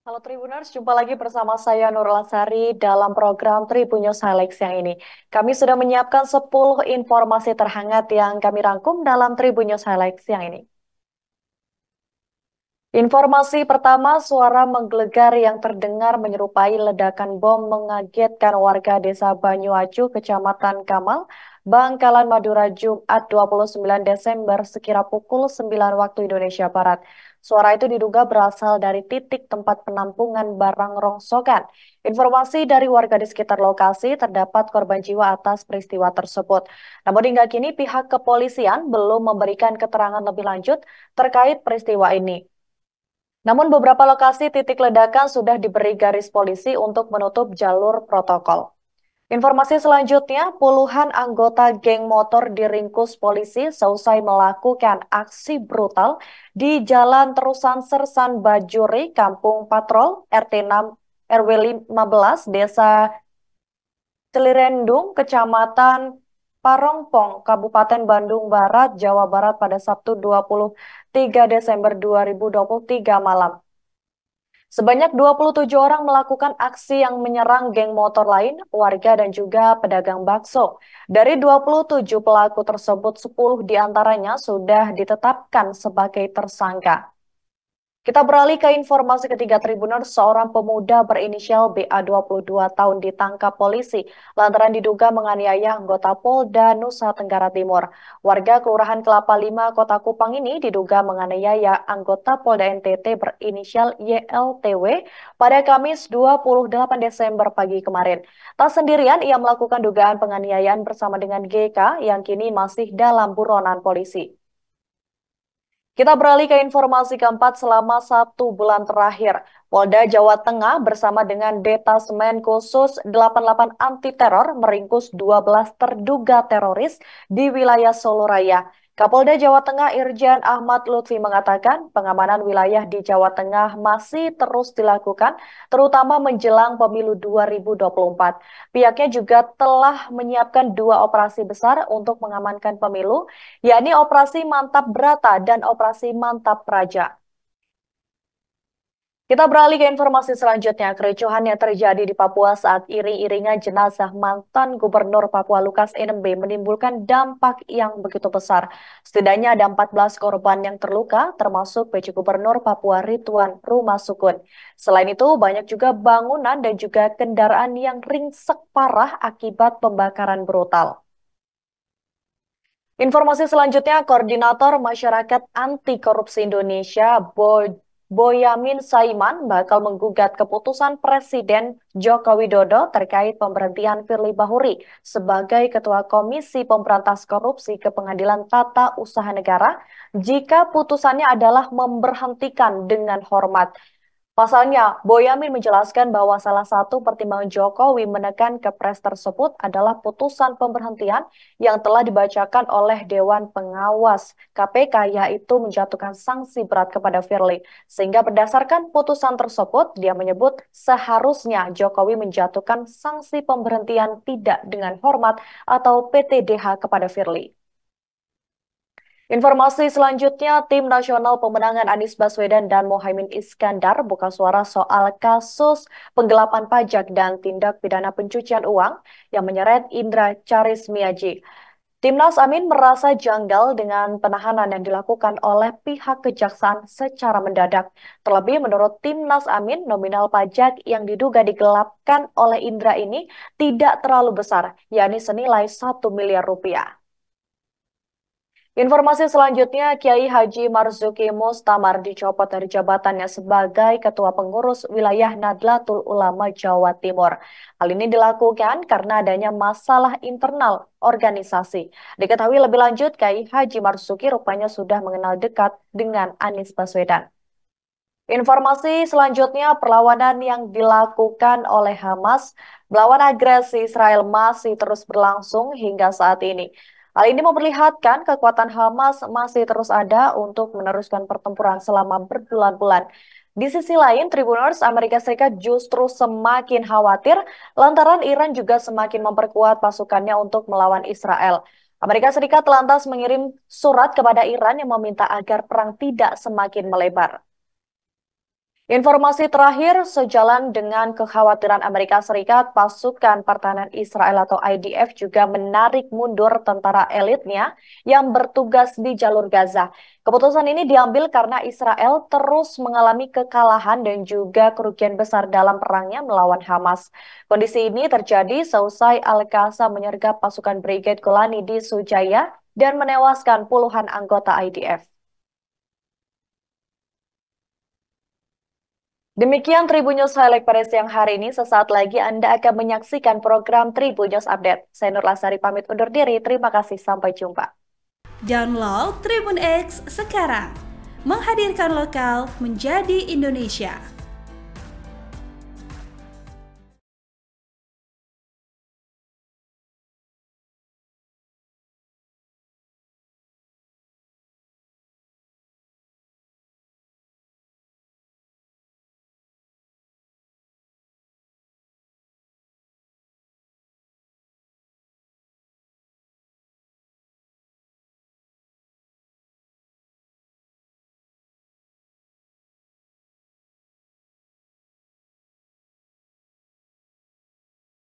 Halo Tribuners, jumpa lagi bersama saya Nurul Sari dalam program Tribun News Highlights yang ini. Kami sudah menyiapkan 10 informasi terhangat yang kami rangkum dalam Tribun News Highlights yang ini. Informasi pertama, suara menggelegar yang terdengar menyerupai ledakan bom mengagetkan warga Desa Banyuacu, Kecamatan Kamal, Bangkalan, Madura, Jumat 29 Desember sekira pukul 9 waktu Indonesia Barat. Suara itu diduga berasal dari titik tempat penampungan barang rongsokan. Informasi dari warga di sekitar lokasi terdapat korban jiwa atas peristiwa tersebut. Namun hingga kini pihak kepolisian belum memberikan keterangan lebih lanjut terkait peristiwa ini. Namun beberapa lokasi titik ledakan sudah diberi garis polisi untuk menutup jalur protokol. Informasi selanjutnya, puluhan anggota geng motor diringkus polisi seusai melakukan aksi brutal di Jalan Terusan Sersan Bajuri, Kampung Patrol, RT 6 RW 15, Desa Celirendung, Kecamatan Parongpong, Kabupaten Bandung Barat, Jawa Barat pada Sabtu 23 Desember 2023 malam. Sebanyak 27 orang melakukan aksi yang menyerang geng motor lain, warga dan juga pedagang bakso. Dari 27 pelaku tersebut, 10 diantaranya sudah ditetapkan sebagai tersangka. Kita beralih ke informasi ketiga Tribuners, seorang pemuda berinisial BA 22 tahun ditangkap polisi lantaran diduga menganiaya anggota Polda Nusa Tenggara Timur. Warga Kelurahan Kelapa Lima, Kota Kupang ini diduga menganiaya anggota Polda NTT berinisial YLTW pada Kamis 28 Desember pagi kemarin. Tak sendirian, ia melakukan dugaan penganiayaan bersama dengan GK yang kini masih dalam buronan polisi. Kita beralih ke informasi keempat selama 1 bulan terakhir. Polda Jawa Tengah bersama dengan Detasemen Khusus 88 Anti Teror meringkus 12 terduga teroris di wilayah Solo Raya. Kapolda Jawa Tengah Irjen Ahmad Lutfi mengatakan pengamanan wilayah di Jawa Tengah masih terus dilakukan, terutama menjelang pemilu 2024. Pihaknya juga telah menyiapkan 2 operasi besar untuk mengamankan pemilu, yakni Operasi Mantap Brata dan Operasi Mantap Praja. Kita beralih ke informasi selanjutnya. Kericuhan yang terjadi di Papua saat iring-iringan jenazah mantan Gubernur Papua Lukas NMB menimbulkan dampak yang begitu besar. Setidaknya ada 14 korban yang terluka, termasuk PJ Gubernur Papua Ridwan Rumah Sukun. Selain itu, banyak juga bangunan dan juga kendaraan yang ringsek parah akibat pembakaran brutal. Informasi selanjutnya, Koordinator Masyarakat Anti Korupsi Indonesia, Boyamin Saiman, bakal menggugat keputusan Presiden Joko Widodo terkait pemberhentian Firly Bahuri sebagai Ketua Komisi Pemberantas Korupsi ke Pengadilan Tata Usaha Negara jika putusannya adalah memberhentikan dengan hormat. Pasalnya, Boyamin menjelaskan bahwa salah satu pertimbangan Jokowi menekan Kepres tersebut adalah putusan pemberhentian yang telah dibacakan oleh Dewan Pengawas KPK, yaitu menjatuhkan sanksi berat kepada Firly. Sehingga berdasarkan putusan tersebut, dia menyebut seharusnya Jokowi menjatuhkan sanksi pemberhentian tidak dengan hormat atau PTDH kepada Firly. Informasi selanjutnya, Tim Nasional Pemenangan Anies Baswedan dan Mohaimin Iskandar buka suara soal kasus penggelapan pajak dan tindak pidana pencucian uang yang menyeret Indra Charismiaji. Timnas Amin merasa janggal dengan penahanan yang dilakukan oleh pihak kejaksaan secara mendadak. Terlebih menurut Timnas Amin, nominal pajak yang diduga digelapkan oleh Indra ini tidak terlalu besar, yakni senilai 1 miliar rupiah. Informasi selanjutnya, Kiai Haji Marzuki Mustamar dicopot dari jabatannya sebagai Ketua Pengurus Wilayah Nadlatul Ulama Jawa Timur. Hal ini dilakukan karena adanya masalah internal organisasi. Diketahui lebih lanjut, Kiai Haji Marzuki rupanya sudah mengenal dekat dengan Anies Baswedan. Informasi selanjutnya, perlawanan yang dilakukan oleh Hamas melawan agresi Israel masih terus berlangsung hingga saat ini. Hal ini memperlihatkan kekuatan Hamas masih terus ada untuk meneruskan pertempuran selama berbulan-bulan. Di sisi lain, Tribuners Amerika Serikat justru semakin khawatir lantaran Iran juga semakin memperkuat pasukannya untuk melawan Israel. Amerika Serikat lantas mengirim surat kepada Iran yang meminta agar perang tidak semakin melebar. Informasi terakhir, sejalan dengan kekhawatiran Amerika Serikat, pasukan pertahanan Israel atau IDF juga menarik mundur tentara elitnya yang bertugas di jalur Gaza. Keputusan ini diambil karena Israel terus mengalami kekalahan dan juga kerugian besar dalam perangnya melawan Hamas. Kondisi ini terjadi seusai Al-Qassam menyergap pasukan Brigade Golani di Sujaya dan menewaskan puluhan anggota IDF. Demikian Tribun News Highlight pada siang hari ini. Sesaat lagi Anda akan menyaksikan program Tribun News Update. Saya Nur Lasari pamit undur diri. Terima kasih. Sampai jumpa. Download Tribun X sekarang. Menghadirkan lokal menjadi Indonesia.